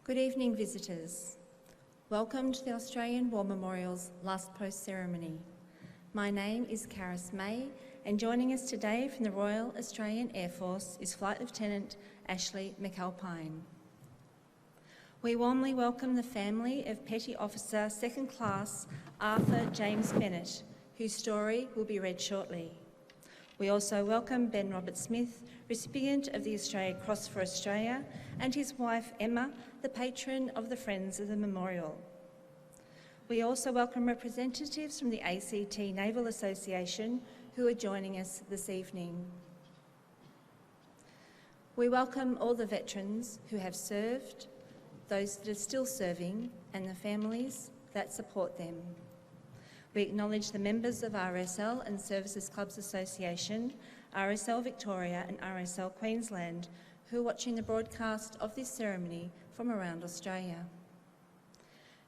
Good evening, visitors. Welcome to the Australian War Memorial's Last Post ceremony. My name is Karis May, and joining us today from the Royal Australian Air Force is Flight Lieutenant Ashley McAlpine. We warmly welcome the family of Petty Officer 2nd Class Arthur James Bennett, whose story will be read shortly. We also welcome Ben Robert Smith, recipient of the Australia Cross for Australia, and his wife Emma, the patron of the Friends of the Memorial. We also welcome representatives from the ACT Naval Association who are joining us this evening. We welcome all the veterans who have served, those that are still serving, and the families that support them. We acknowledge the members of RSL and Services Clubs Association, RSL Victoria and RSL Queensland, who are watching the broadcast of this ceremony from around Australia.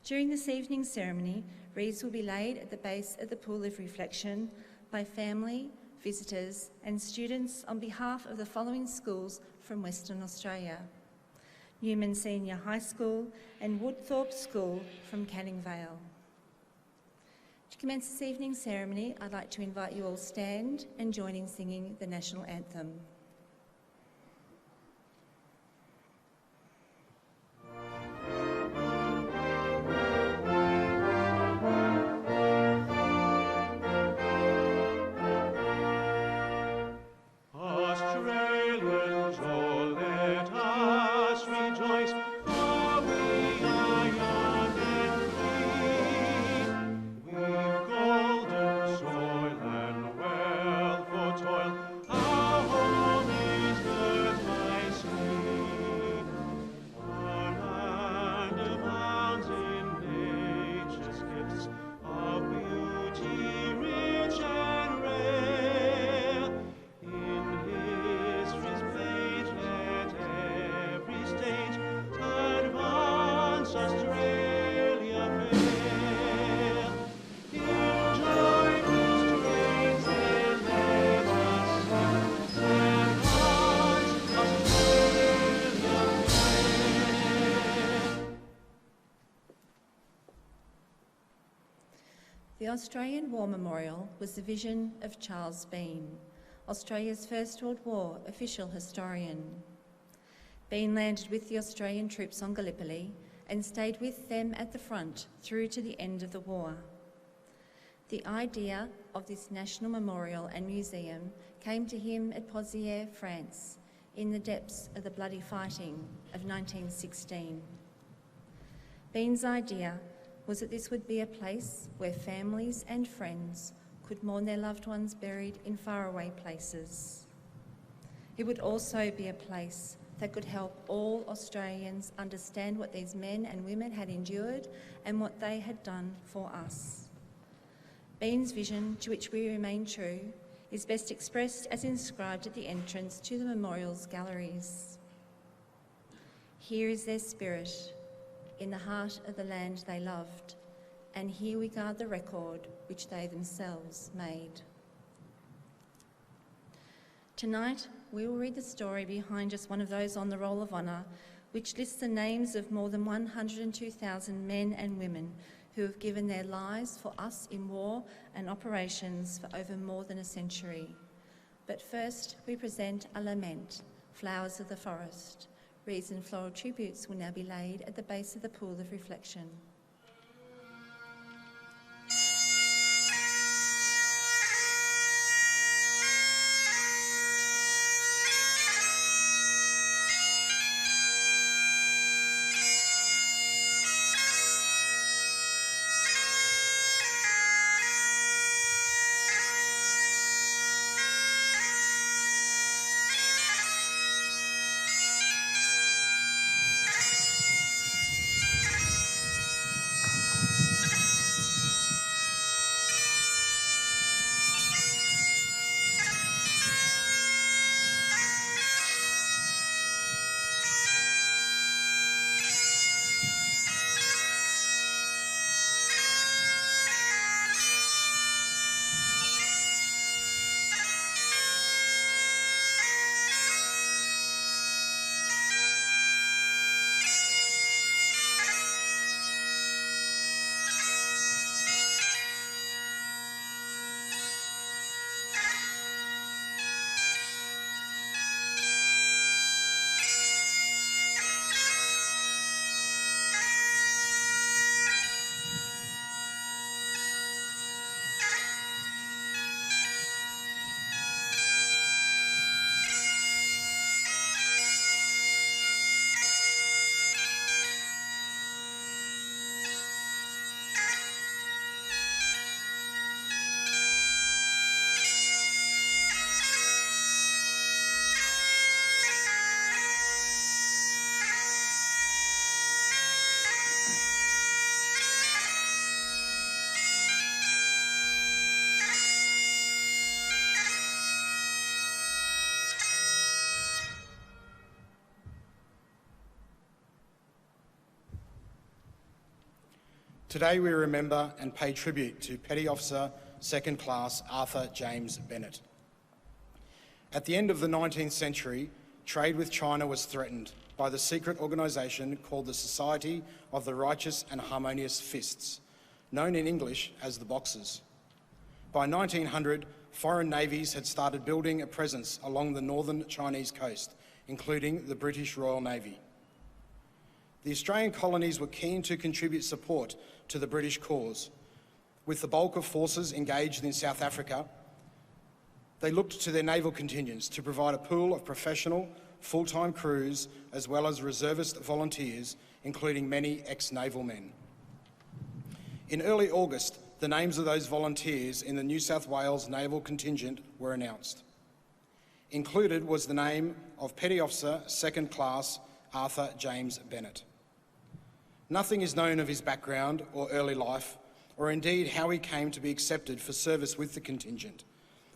During this evening's ceremony, wreaths will be laid at the base of the Pool of Reflection by family, visitors and students on behalf of the following schools from Western Australia: Newman Senior High School and Woodthorpe School from Canning Vale. To commence this evening's ceremony, I'd like to invite you all to stand and join in singing the National Anthem. The Australian War Memorial was the vision of Charles Bean, Australia's First World War official historian. Bean landed with the Australian troops on Gallipoli and stayed with them at the front through to the end of the war. The idea of this national memorial and museum came to him at Pozières, France, in the depths of the bloody fighting of 1916. Bean's idea was that this would be a place where families and friends could mourn their loved ones buried in faraway places. It would also be a place that could help all Australians understand what these men and women had endured and what they had done for us. Bean's vision, to which we remain true, is best expressed as inscribed at the entrance to the memorial's galleries. Here is their spirit, in the heart of the land they loved, and here we guard the record which they themselves made. Tonight, we will read the story behind just one of those on the Roll of Honour, which lists the names of more than 102,000 men and women who have given their lives for us in war and operations for over more than a century. But first, we present a lament, Flowers of the Forest. Wreaths and floral tributes will now be laid at the base of the Pool of Reflection. Today we remember and pay tribute to Petty Officer Second Class Arthur James Bennett. At the end of the 19th century, trade with China was threatened by the secret organisation called the Society of the Righteous and Harmonious Fists, known in English as the Boxers. By 1900, foreign navies had started building a presence along the northern Chinese coast, including the British Royal Navy. The Australian colonies were keen to contribute support to the British cause. With the bulk of forces engaged in South Africa, they looked to their naval contingents to provide a pool of professional, full-time crews as well as reservist volunteers, including many ex-naval men. In early August, the names of those volunteers in the New South Wales Naval Contingent were announced. Included was the name of Petty Officer Second Class Arthur James Bennett. Nothing is known of his background or early life, or indeed how he came to be accepted for service with the contingent,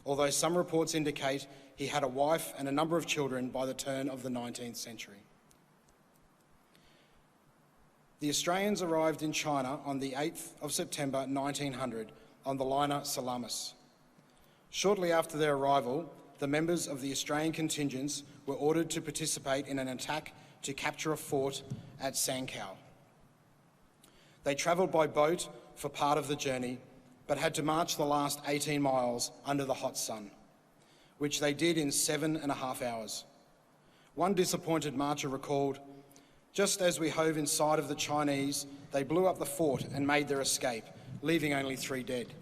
although some reports indicate he had a wife and a number of children by the turn of the 19th century. The Australians arrived in China on the 8th of September 1900 on the liner Salamis. Shortly after their arrival, the members of the Australian contingents were ordered to participate in an attack to capture a fort at Sankow. They travelled by boat for part of the journey, but had to march the last 18 miles under the hot sun, which they did in 7.5 hours. One disappointed marcher recalled, "Just as we hove in sight of the Chinese, they blew up the fort and made their escape, leaving only 3 dead."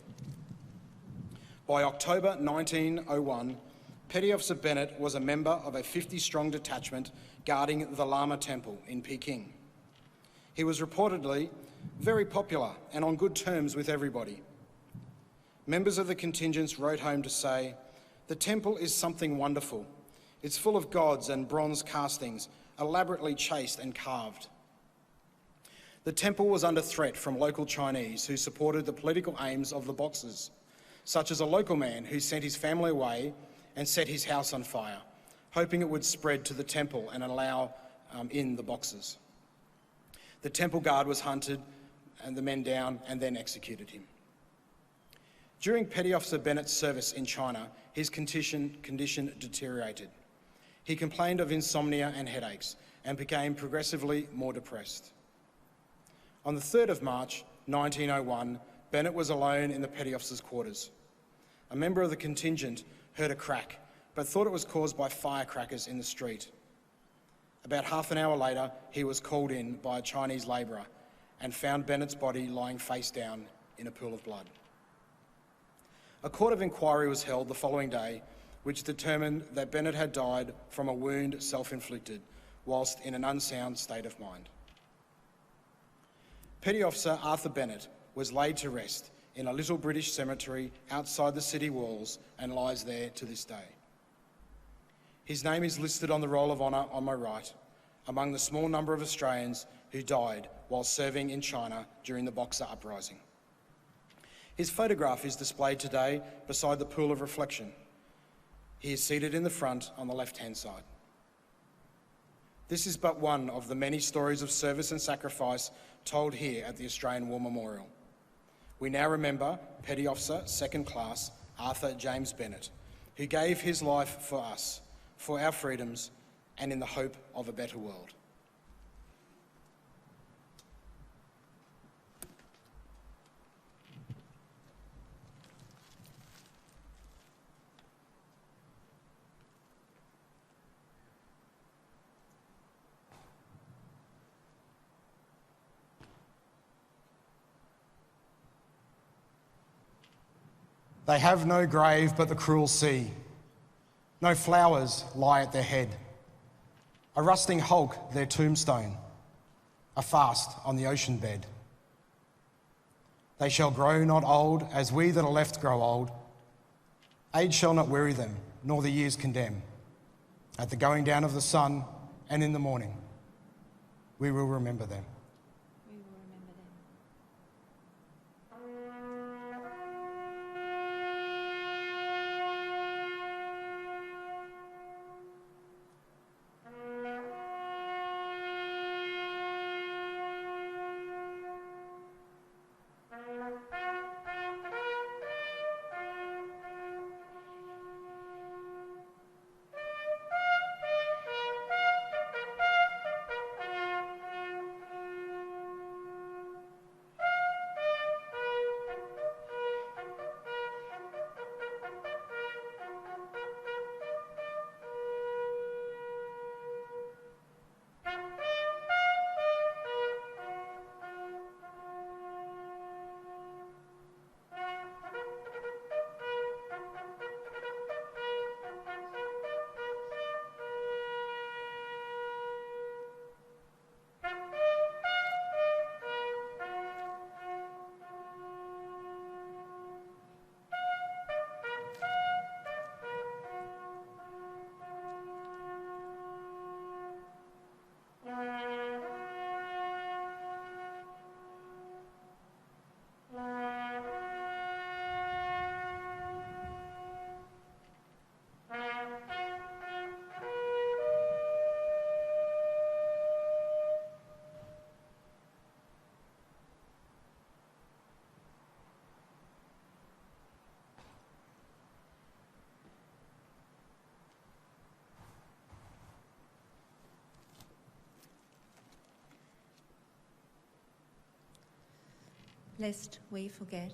By October 1901, Petty Officer Bennett was a member of a 50-strong detachment guarding the Lama Temple in Peking. He was reportedly very popular and on good terms with everybody. Members of the contingents wrote home to say, "The temple is something wonderful. It's full of gods and bronze castings, elaborately chased and carved." The temple was under threat from local Chinese who supported the political aims of the Boxers, such as a local man who sent his family away and set his house on fire, hoping it would spread to the temple and allow in the Boxers. The temple guard was hunted and the men down and then executed him. During Petty Officer Bennett's service in China, his condition deteriorated. He complained of insomnia and headaches and became progressively more depressed. On the 3rd of March 1901, Bennett was alone in the Petty Officer's quarters. A member of the contingent heard a crack, but thought it was caused by firecrackers in the street. About half an hour later, he was called in by a Chinese labourer and found Bennett's body lying face down in a pool of blood. A court of inquiry was held the following day, which determined that Bennett had died from a wound self-inflicted whilst in an unsound state of mind. Petty Officer Arthur Bennett was laid to rest in a little British cemetery outside the city walls and lies there to this day. His name is listed on the Roll of Honour on my right, among the small number of Australians who died while serving in China during the Boxer Uprising. His photograph is displayed today beside the pool of reflection. He is seated in the front on the left-hand side. This is but one of the many stories of service and sacrifice told here at the Australian War Memorial. We now remember Petty Officer Second Class Arthur James Bennett, who gave his life for us, for our freedoms, and in the hope of a better world. They have no grave but the cruel sea. No flowers lie at their head. A rusting hulk their tombstone, a fast on the ocean bed. They shall grow not old as we that are left grow old. Age shall not weary them, nor the years condemn. At the going down of the sun and in the morning, we will remember them. lest we forget.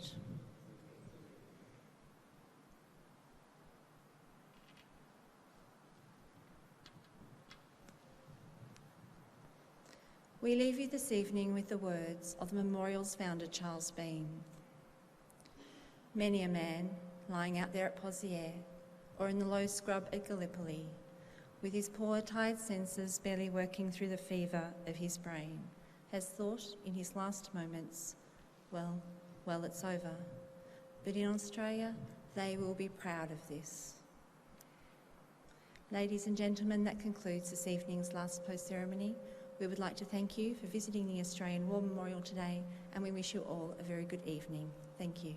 We leave you this evening with the words of the memorial's founder, Charles Bean. Many a man lying out there at Pozières or in the low scrub at Gallipoli, with his poor tired senses barely working through the fever of his brain, has thought in his last moments, well, it's over. But in Australia, they will be proud of this. Ladies and gentlemen, that concludes this evening's last post-ceremony. We would like to thank you for visiting the Australian War Memorial today, and we wish you all a very good evening. Thank you.